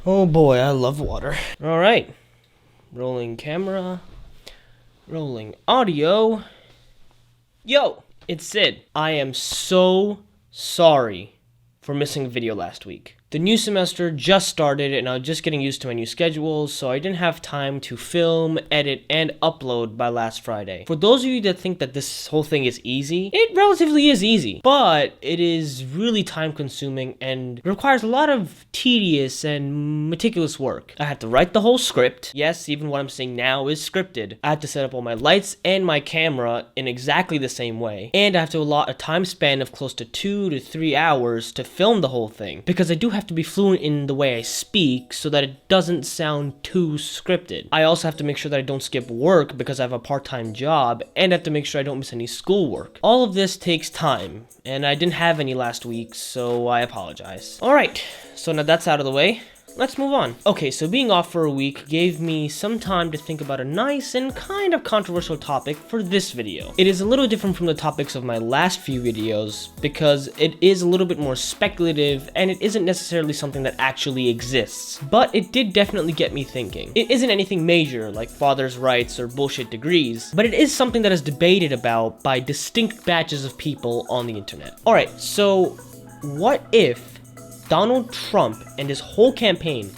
Oh boy, I love water. Alright. Rolling camera. Rolling audio. Yo, it's Sid. I am so sorry for missing a video last week. The new semester just started and I was just getting used to my new schedule, so I didn't have time to film, edit, and upload by last Friday. For those of you that think that this whole thing is easy, it relatively is easy, but it is really time consuming and requires a lot of tedious and meticulous work. I had to write the whole script. Yes, even what I'm saying now is scripted. I had to set up all my lights and my camera in exactly the same way, and I have to allot a time span of close to 2 to 3 hours to film the whole thing, because I do have to be fluent in the way I speak so that it doesn't sound too scripted. I also have to make sure that I don't skip work because I have a part-time job, and I have to make sure I don't miss any schoolwork. All of this takes time, and I didn't have any last week, so I apologize. Alright, so now that's out of the way. Let's move on. Okay, so being off for a week gave me some time to think about a nice and kind of controversial topic for this video. It is a little different from the topics of my last few videos because it is a little bit more speculative and it isn't necessarily something that actually exists. But it did definitely get me thinking. It isn't anything major like father's rights or bullshit degrees, but it is something that is debated about by distinct batches of people on the internet. Alright, so what if Donald Trump and his whole campaign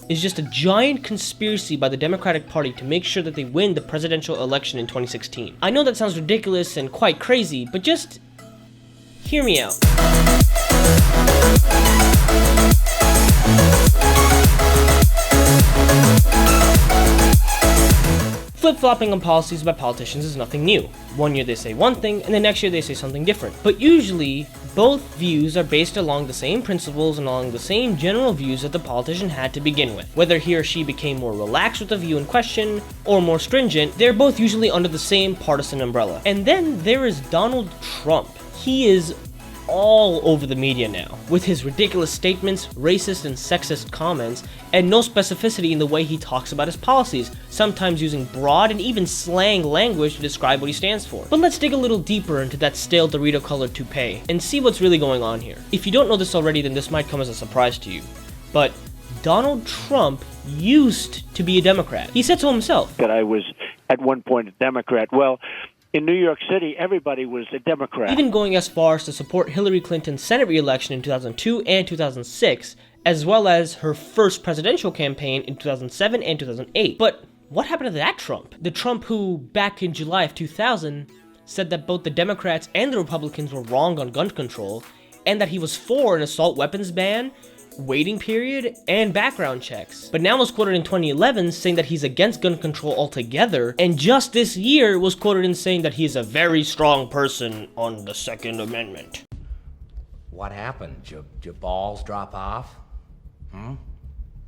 is just a giant conspiracy by the Democratic Party to make sure that they win the presidential election in 2016. I know that sounds ridiculous and quite crazy, but just hear me out. Flip-flopping on policies by politicians is nothing new. One year they say one thing, and the next year they say something different. But usually, both views are based along the same principles and along the same general views that the politician had to begin with. Whether he or she became more relaxed with the view in question, or more stringent, they're both usually under the same partisan umbrella. And then there is Donald Trump. He is all over the media now, with his ridiculous statements, racist and sexist comments, and no specificity in the way he talks about his policies, sometimes using broad and even slang language to describe what he stands for. But let's dig a little deeper into that stale Dorito-colored toupee, and see what's really going on here. If you don't know this already, then this might come as a surprise to you, but Donald Trump used to be a Democrat. He said so himself. That I was at one point a Democrat. Well, in New York City, everybody was a Democrat. Even going as far as to support Hillary Clinton's Senate re-election in 2002 and 2006, as well as her first presidential campaign in 2007 and 2008. But what happened to that Trump? The Trump who, back in July of 2000, said that both the Democrats and the Republicans were wrong on gun control, and that he was for an assault weapons ban, waiting period, and background checks. But now was quoted in 2011 saying that he's against gun control altogether, and just this year was quoted in saying that he's a very strong person on the Second Amendment. What happened? Your balls drop off?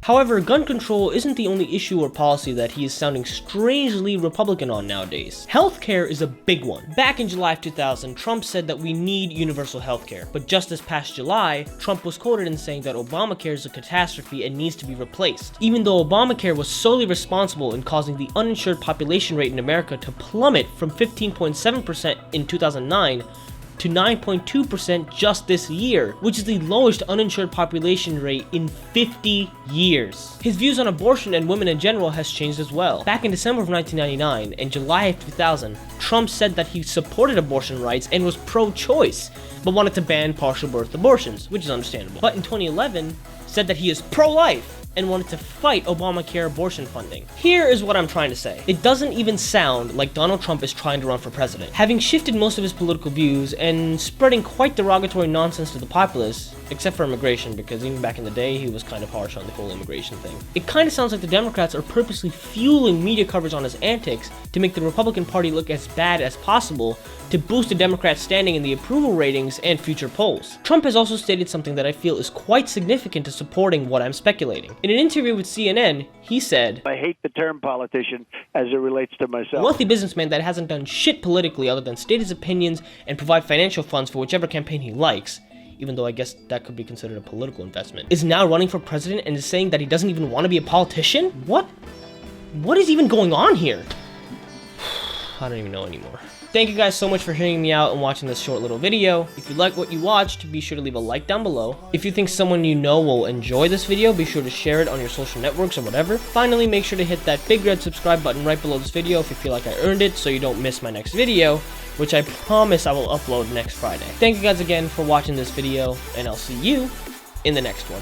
However, gun control isn't the only issue or policy that he is sounding strangely Republican on nowadays. Healthcare is a big one. Back in July of 2000, Trump said that we need universal healthcare, but just this past July, Trump was quoted in saying that Obamacare is a catastrophe and needs to be replaced, even though Obamacare was solely responsible in causing the uninsured population rate in America to plummet from 15.7% in 2009 to 9.2% just this year, which is the lowest uninsured population rate in 50 years. His views on abortion and women in general has changed as well. Back in December of 1999 and July of 2000, Trump said that he supported abortion rights and was pro-choice, but wanted to ban partial birth abortions, which is understandable. But in 2011, said that he is pro-life and wanted to fight Obamacare abortion funding. Here is what I'm trying to say. It doesn't even sound like Donald Trump is trying to run for president. Having shifted most of his political views and spreading quite derogatory nonsense to the populace, except for immigration, because even back in the day, he was kind of harsh on the whole immigration thing. It kind of sounds like the Democrats are purposely fueling media coverage on his antics to make the Republican Party look as bad as possible to boost the Democrats' standing in the approval ratings and future polls. Trump has also stated something that I feel is quite significant to supporting what I'm speculating. In an interview with CNN, he said, I hate the term politician as it relates to myself. A wealthy businessman that hasn't done shit politically other than state his opinions and provide financial funds for whichever campaign he likes, even though I guess that could be considered a political investment, is now running for president and is saying that he doesn't even want to be a politician? What is even going on here? I don't even know anymore. Thank you guys so much for hearing me out and watching this short little video. If you like what you watched, be sure to leave a like down below. If you think someone you know will enjoy this video, be sure to share it on your social networks or whatever. Finally, make sure to hit that big red subscribe button right below this video if you feel like I earned it, so you don't miss my next video, which I promise I will upload next Friday. Thank you guys again for watching this video, and I'll see you in the next one.